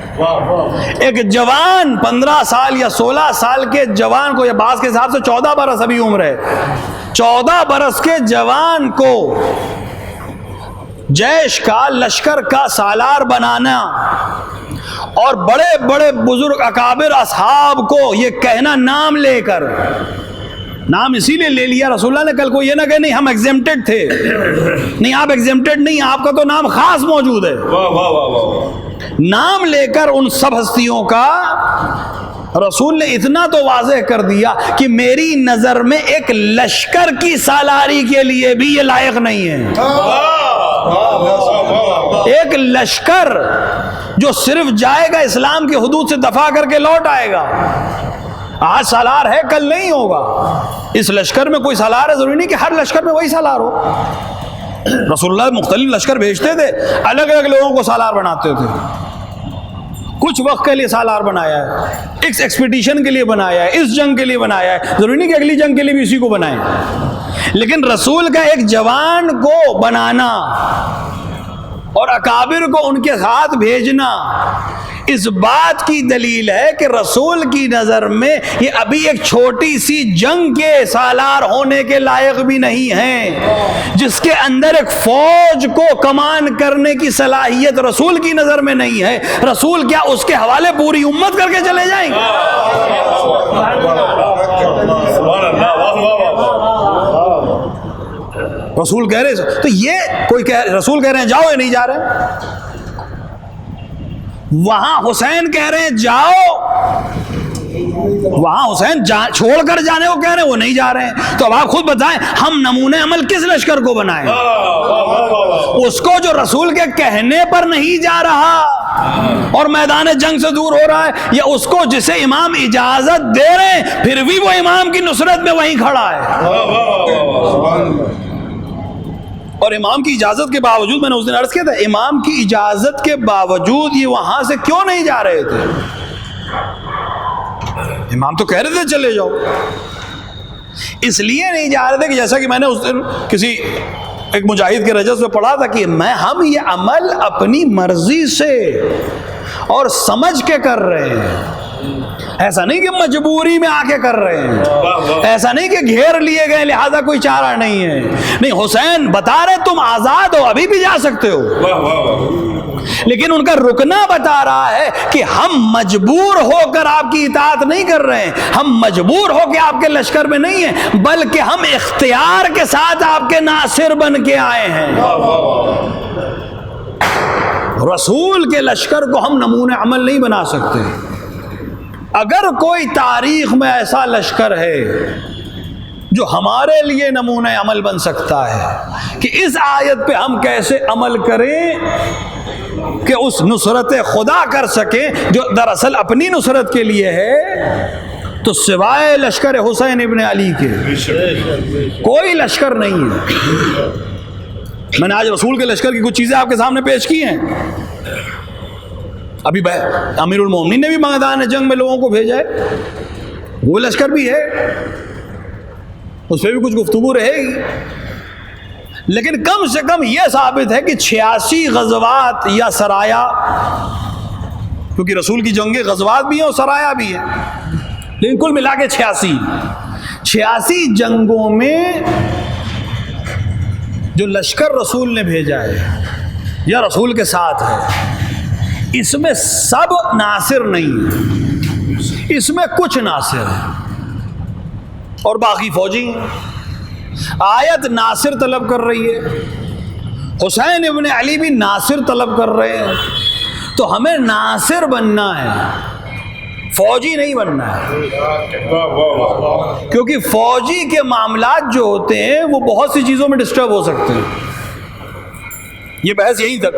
ایک جوان 15 سال یا 16 سال کے جوان کو، یا بعض کے حساب سے 14 برس ابھی عمر ہے، 14 برس کے جوان کو جیش کا، لشکر کا سالار بنانا، اور بڑے بڑے بزرگ اکابر اصحاب کو یہ کہنا نام لے کر، نام اسی لیے لے لیا رسول اللہ نے، کل کو یہ نہ کہ نہیں ہم ایگزیمپٹڈ تھے، نہیں آپ ایگزیمپٹڈ نہیں، آپ کا تو نام خاص موجود ہے۔ نام لے کر ان سب ہستیوں کا رسول نے اتنا تو واضح کر دیا کہ میری نظر میں ایک لشکر کی سالاری کے لیے بھی یہ لائق نہیں ہے۔ ایک لشکر جو صرف جائے گا اسلام کی حدود سے دفاع کر کے لوٹ آئے گا، آج سالار ہے کل نہیں ہوگا، اس لشکر میں کوئی سالار ہے، ضروری نہیں کہ ہر لشکر میں وہی سالار ہو۔ رسول اللہ مختلف لشکر بھیجتے تھے، الگ الگ لوگوں کو سالار بناتے تھے، کچھ وقت کے لیے سالار بنایا ہے، اس ایکسپیڈیشن کے لیے بنایا ہے، اس جنگ کے لیے بنایا ہے، ضروری نہیں کہ اگلی جنگ کے لیے بھی اسی کو بنائیں، لیکن رسول کا ایک جوان کو بنانا اور اکابر کو ان کے ساتھ بھیجنا اس بات کی دلیل ہے کہ رسول کی نظر میں یہ ابھی ایک چھوٹی سی جنگ کے سالار ہونے کے لائق بھی نہیں ہیں، جس کے اندر ایک فوج کو کمان کرنے کی صلاحیت رسول کی نظر میں نہیں ہے۔ رسول کیا اس کے حوالے پوری امت کر کے چلے جائیں گے؟ رسول کہہ رہے تو یہ کوئی رسول کہہ رہے ہیں جاؤ، یہ نہیں جا رہے، وہاں حسین کہہ رہے ہیں جاؤ، وہاں حسین چھوڑ کر جانے کو کہہ رہے ہیں، وہ نہیں جا رہے ہیں۔ تو اب آپ خود بتائیں ہم نمونے عمل کس لشکر کو بنائیں؟ اس کو جو رسول کے کہنے پر نہیں جا رہا اور میدان جنگ سے دور ہو رہا ہے، یا اس کو جسے امام اجازت دے رہے ہیں پھر بھی وہ امام کی نصرت میں وہیں کھڑا ہے؟ اور امام کی اجازت کے باوجود، میں نے اس دن عرض کیا تھا، امام کی اجازت کے باوجود یہ وہاں سے کیوں نہیں جا رہے تھے؟ امام تو کہہ رہے تھے چلے جاؤ، اس لیے نہیں جا رہے تھے کہ جیسا کہ میں نے اس دن کسی ایک مجاہد کے رجس میں پڑھا تھا کہ ہم یہ عمل اپنی مرضی سے اور سمجھ کے کر رہے ہیں، ایسا نہیں کہ مجبوری میں آ کے کر رہے ہیں، ایسا نہیں کہ گھیر لیے گئے لہذا کوئی چارہ نہیں ہے، نہیں، حسین بتا رہے تم آزاد ہو، ابھی بھی جا سکتے ہو، لیکن ان کا رکنا بتا رہا ہے کہ ہم مجبور ہو کر آپ کی اطاعت نہیں کر رہے ہیں، ہم مجبور ہو کے آپ کے لشکر میں نہیں ہیں، بلکہ ہم اختیار کے ساتھ آپ کے ناصر بن کے آئے ہیں۔ رسول کے لشکر کو ہم نمونہ عمل نہیں بنا سکتے۔ اگر کوئی تاریخ میں ایسا لشکر ہے جو ہمارے لیے نمونہ عمل بن سکتا ہے کہ اس آیت پہ ہم کیسے عمل کریں کہ اس نصرت خدا کر سکیں جو دراصل اپنی نصرت کے لیے ہے، تو سوائے لشکر حسین ابن علی کے کوئی لشکر نہیں ہے۔ میں نے آج رسول کے لشکر کی کچھ چیزیں آپ کے سامنے پیش کی ہیں۔ ابھی امیر المومنین نے بھی میدان جنگ میں لوگوں کو بھیجا ہے، وہ لشکر بھی ہے، اس پہ بھی کچھ گفتگو رہے گی، لیکن کم سے کم یہ ثابت ہے کہ 86 غزوات یا سرایا، کیونکہ رسول کی جنگیں غزوات بھی ہیں اور سرایا بھی ہیں، لیکن کل ملا کے 86 جنگوں میں جو لشکر رسول نے بھیجا ہے یا رسول کے ساتھ ہے، اس میں سب ناصر نہیں ہے، اس میں کچھ ناصر ہے اور باقی فوجی ہیں۔ آیت ناصر طلب کر رہی ہے، حسین ابن علی بھی ناصر طلب کر رہے ہیں، تو ہمیں ناصر بننا ہے، فوجی نہیں بننا ہے، کیونکہ فوجی کے معاملات جو ہوتے ہیں وہ بہت سی چیزوں میں ڈسٹرب ہو سکتے ہیں۔ یہ بحث یہیں تک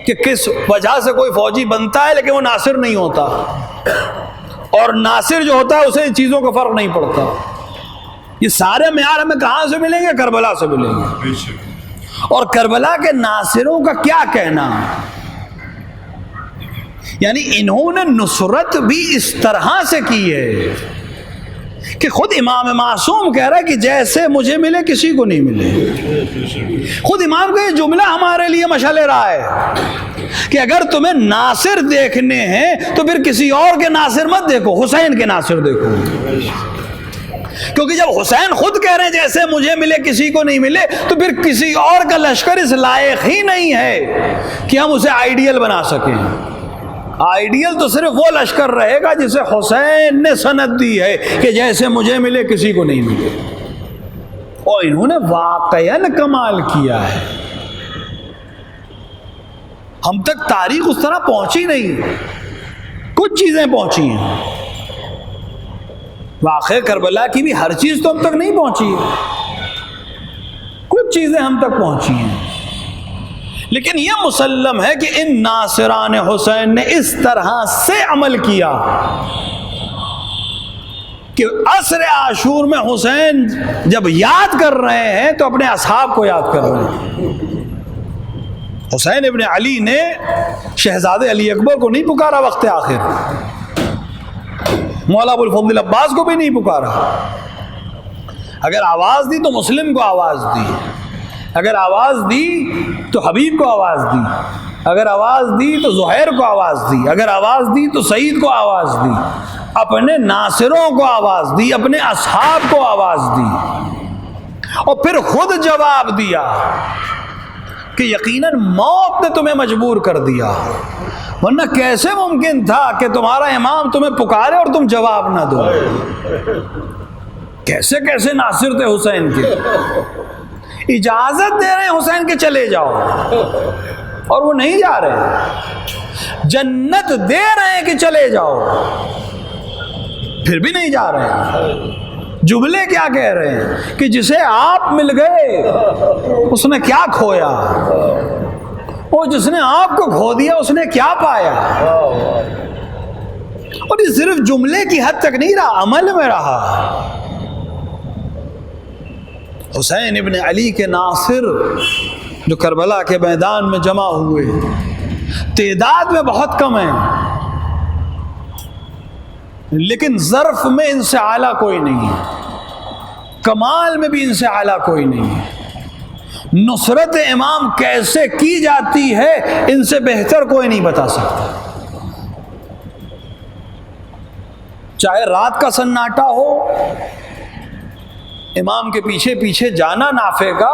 کہ کس وجہ سے کوئی فوجی بنتا ہے لیکن وہ ناصر نہیں ہوتا، اور ناصر جو ہوتا ہے اسے ان چیزوں کا فرق نہیں پڑتا۔ یہ سارے معیار ہمیں کہاں سے ملیں گے؟ کربلا سے ملیں گے، اور کربلا کے ناصروں کا کیا کہنا؟ یعنی انہوں نے نصرت بھی اس طرح سے کی ہے کہ خود امام معصوم کہہ رہا ہے کہ جیسے مجھے ملے کسی کو نہیں ملے. خود امام کا یہ جملہ ہمارے لیے مشعل راہ ہے کہ اگر تمہیں ناصر دیکھنے ہیں تو پھر کسی اور کے ناصر مت دیکھو، حسین کے ناصر دیکھو. کیونکہ جب حسین خود کہہ رہے ہیں جیسے مجھے ملے کسی کو نہیں ملے، تو پھر کسی اور کا لشکر اس لائق ہی نہیں ہے کہ ہم اسے آئیڈیل بنا سکیں. آئیڈیل تو صرف وہ لشکر رہے گا جسے حسین نے سند دی ہے کہ جیسے مجھے ملے کسی کو نہیں ملے. اور انہوں نے واقعاً کمال کیا ہے. ہم تک تاریخ اس طرح پہنچی نہیں، کچھ چیزیں پہنچی ہیں. واقعہ کربلا کی بھی ہر چیز تو ہم تک نہیں پہنچی ہے، کچھ چیزیں ہم تک پہنچی ہیں. لیکن یہ مسلم ہے کہ ان ناصران حسین نے اس طرح سے عمل کیا کہ عصر عاشور میں حسین جب یاد کر رہے ہیں تو اپنے اصحاب کو یاد کر رہے ہیں. حسین ابن علی نے شہزادے علی اکبر کو نہیں پکارا وقت آخر، مولا ابو الفضل عباس کو بھی نہیں پکارا. اگر آواز دی تو مسلم کو آواز دی، اگر آواز دی تو حبیب کو آواز دی، اگر آواز دی تو زہیر کو آواز دی، اگر آواز دی تو سعید کو آواز دی، اپنے ناصروں کو آواز دی، اپنے اصحاب کو آواز دی، اور پھر خود جواب دیا کہ یقیناً موت نے تمہیں مجبور کر دیا، ورنہ کیسے ممکن تھا کہ تمہارا امام تمہیں پکارے اور تم جواب نہ دو. کیسے کیسے ناصر تھے حسین کے. اجازت دے رہے ہیں حسین کے چلے جاؤ اور وہ نہیں جا رہے، جنت دے رہے ہیں کہ چلے جاؤ پھر بھی نہیں جا رہے ہیں. جملے کیا کہہ رہے ہیں کہ جسے آپ مل گئے اس نے کیا کھویا، اور جس نے آپ کو کھو دیا اس نے کیا پایا. اور یہ صرف جملے کی حد تک نہیں رہا، عمل میں رہا. حسین ابن علی کے ناصر جو کربلا کے میدان میں جمع ہوئے تعداد میں بہت کم ہیں، لیکن ظرف میں ان سے اعلیٰ کوئی نہیں ہے، کمال میں بھی ان سے اعلیٰ کوئی نہیں ہے. نصرت امام کیسے کی جاتی ہے ان سے بہتر کوئی نہیں بتا سکتا. چاہے رات کا سناٹا ہو، امام کے پیچھے پیچھے جانا نافع کا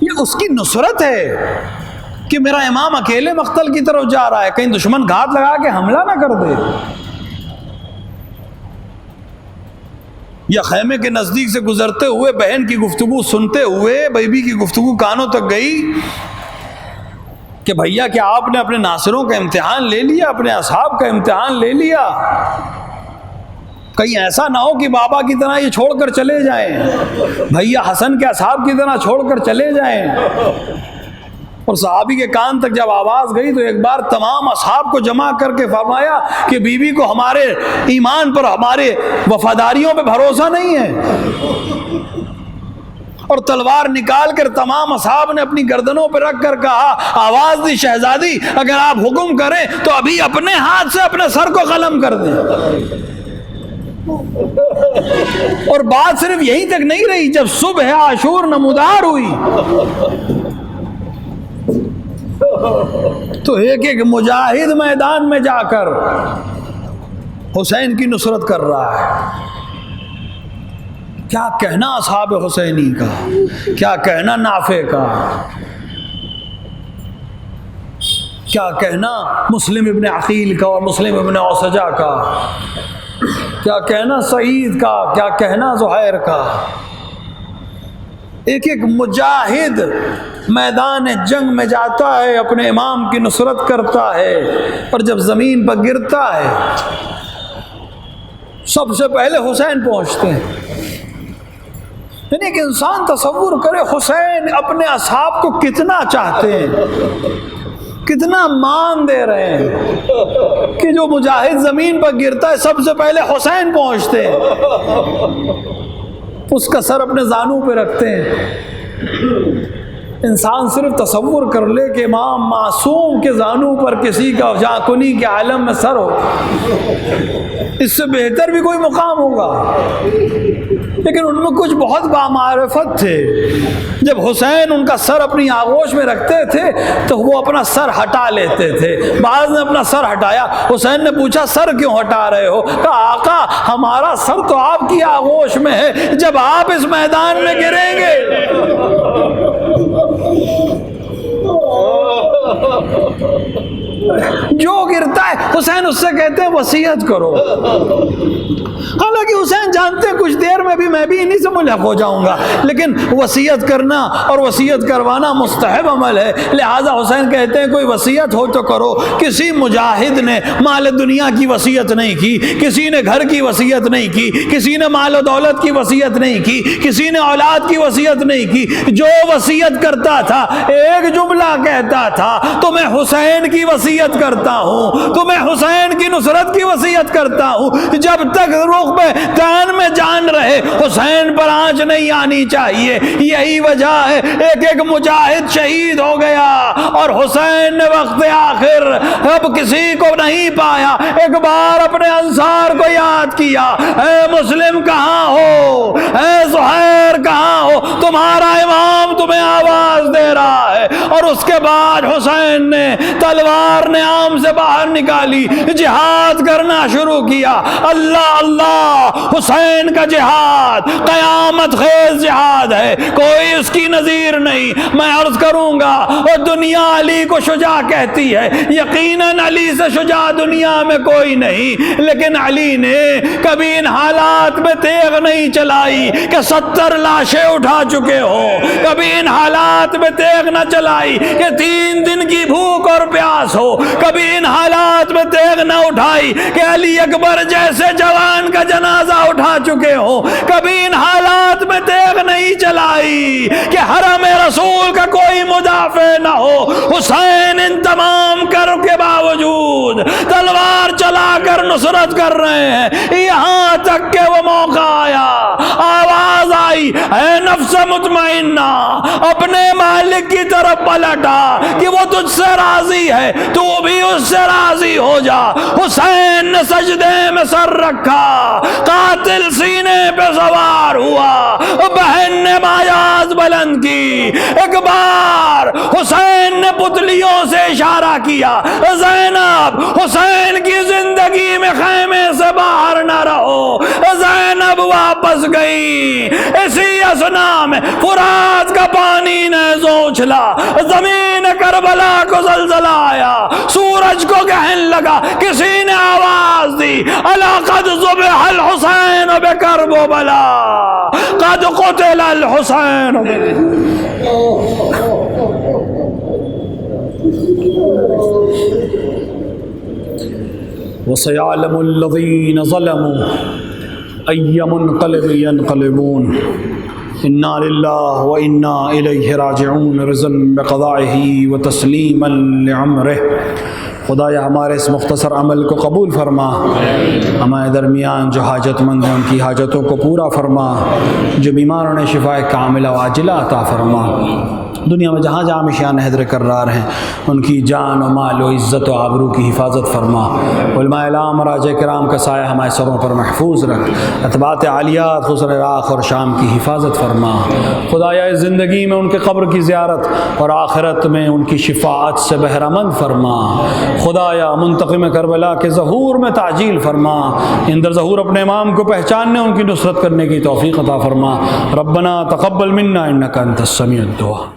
یہ اس کی نصرت ہے کہ میرا امام اکیلے مقتل کی طرف جا رہا ہے، کہیں دشمن گھات لگا کے حملہ نہ کر دے. یا خیمے کے نزدیک سے گزرتے ہوئے بہن کی گفتگو سنتے ہوئے بیبی کی گفتگو کانوں تک گئی کہ بھیا کیا آپ نے اپنے ناصروں کا امتحان لے لیا، اپنے اصحاب کا امتحان لے لیا؟ کہیں ایسا نہ ہو کہ بابا کی طرح یہ چھوڑ کر چلے جائیں، بھیا حسن کے اصحاب کی طرح چھوڑ کر چلے جائیں. اور صحابی کے کان تک جب آواز گئی تو ایک بار تمام اصحاب کو جمع کر کے فرمایا کہ بیوی کو ہمارے ایمان پر، ہمارے وفاداریوں پہ بھروسہ نہیں ہے. اور تلوار نکال کر تمام اصحاب نے اپنی گردنوں پہ رکھ کر کہا، آواز دی شہزادی اگر آپ حکم کریں تو ابھی اپنے ہاتھ سے اپنے سر کو قلم کر دیں. اور بات صرف یہیں تک نہیں رہی، جب صبح عاشور نمودار ہوئی تو ایک ایک مجاہد میدان میں جا کر حسین کی نصرت کر رہا ہے. کیا کہنا اصحاب حسینی کا، کیا کہنا نافع کا، کیا کہنا مسلم ابن عقیل کا اور مسلم ابن اوسجہ کا، کیا کہنا سعید کا، کیا کہنا زہیر کا. ایک ایک مجاہد میدان جنگ میں جاتا ہے، اپنے امام کی نصرت کرتا ہے، اور جب زمین پر گرتا ہے سب سے پہلے حسین پہنچتے ہیں. یعنی ایک انسان تصور کرے حسین اپنے اصحاب کو کتنا چاہتے ہیں، کتنا مان دے رہے ہیں کہ جو مجاہد زمین پر گرتا ہے سب سے پہلے حسین پہنچتے ہیں، اس کا سر اپنے زانوں پہ رکھتے ہیں. انسان صرف تصور کر لے کہ امام معصوم کے زانوں پر کسی کا جاکنی کے عالم میں سر ہو، اس سے بہتر بھی کوئی مقام ہوگا۔ لیکن ان میں کچھ بہت بامعرفت تھے، جب حسین ان کا سر اپنی آغوش میں رکھتے تھے تو وہ اپنا سر ہٹا لیتے تھے۔ بعض نے اپنا سر ہٹایا، حسین نے پوچھا سر کیوں ہٹا رہے ہو؟ کہا آقا ہمارا سر تو آپ کی آغوش میں ہے، جب آپ اس میدان میں گریں گے جو گرتا ہے حسین اس سے کہتے ہیں وصیت کرو۔ حالانکہ حسین جانتے ہیں کچھ دیر میں بھی میں بھی انہی سے ملحق ہو جاؤں گا، لیکن وصیت کرنا اور وصیت کروانا مستحب عمل ہے، لہٰذا حسین کہتے ہیں کوئی وصیت ہو تو کرو۔ کسی مجاہد نے مال دنیا کی وصیت نہیں کی، کسی نے گھر کی وصیت نہیں کی، کسی نے مال و دولت کی وصیت نہیں کی، کسی نے اولاد کی وصیت نہیں کی۔ جو وصیت کرتا تھا ایک جملہ کہتا تھا، تو میں حسین کی وصیت کرتا ہوں، تو میں حسین کی نصرت کی وصیت کرتا ہوں۔ جب تک رخ میں کان میں جان رہے حسین پر آنچ نہیں آنی چاہیے۔ یہی وجہ ہے ایک ایک مجاہد شہید ہو گیا اور حسین نے وقت آخر اب کسی کو نہیں پایا، ایک بار اپنے انصار کو یاد کیا، اے مسلم کہاں ہو، اے زہیر کہاں ہو، تمہارا امام تمہیں آواز دے رہا ہے۔ اور اس کے بعد حسین نے تلوار نعام سے باہر نکالی، جہاد کرنا شروع کیا۔ اللہ اللہ، حسین کا جہاد قیامت خیز جہاد ہے، کوئی اس کی نظیر نہیں۔ میں عرض کروں گا اور دنیا علی کو شجاع کہتی ہے، یقیناً علی سے شجاع دنیا میں کوئی نہیں، لیکن علی نے کبھی ان حالات میں تیغ نہیں چلائی کہ 70 لاشیں اٹھا چکے ہو، کبھی ان حالات میں تیغ نہ چلائی کہ 3 دن کی بھوک اور پیاس ہو، کبھی ان حالات میں تیغ نہ اٹھائی کہ علی اکبر جیسے جوان کا جنازہ اٹھا چکے ہو، کبھی ان حالات میں تیغ نہیں چلائی کہ حرم رسول کا کوئی مدافع نہ ہو۔ حسین ان تمام کر کے باوجود تلوار چلا کر نصرت کر رہے ہیں، یہاں تک کہ وہ موقع آیا، آواز آئی، اے نفس مطمئنہ اپنے مالک کی طرف پلٹا کہ وہ تجھ سے راضی ہے، تو بھی اس سے راضی ہو جا۔ حسین نے سجدے میں سر رکھا، قاتل سینے پہ سوار ہوا، بہن نے بایاز بلند کی۔ ایک بار حسین نے پتلیوں سے اشارہ کیا، زینب حسین کی زندگی میں خیمے سے باہر نہ رہو۔ زینب واپس گئی۔ اسی اثنا میں فرات کا پانی نے اچھلا، زمین کربلا کو زلزلہ آیا، سورج کو گہن لگا، کسی نے آواز دی، الا قد ذبح الحسین بکرب و بلا، قد قتل الحسین۔ وَسَيَعْلَمُ الَّذِينَ ظَلَمُوا أَيَّ مُنْقَلِبٍ يَنْقَلِبُونَ اِنَّا لِلَّهِ وَإِنَّا إِلَيْهِ راجعون رضا بقضائه وتسلیما لعمره۔ خدایا ہمارے اس مختصر عمل کو قبول فرما، ہمارے درمیان جو حاجت مند ہیں ان کی حاجتوں کو پورا فرما، جو بیماروں نے شفاء کاملہ و عاجلہ عطا فرما۔ دنیا میں جہاں جہاں مشیان حیدر کرار ہیں ان کی جان و مال و عزت و آبرو کی حفاظت فرما۔ علماء اعلام اور راجہ کرام کا سایہ ہمارے سروں پر محفوظ رکھ، اتباعت عالیات خصوصاً عراق اور شام کی حفاظت فرما۔ خدایا اس زندگی میں ان کے قبر کی زیارت اور آخرت میں ان کی شفاعت سے بہرمند فرما۔ خدایا منتقم کربلا کے ظہور میں تعجیل فرما، اندر ظہور اپنے امام کو پہچاننے ان کی نصرت کرنے کی توفیق عطا فرما۔ ربنا تقبل منا انک انت السمیع الدعاء۔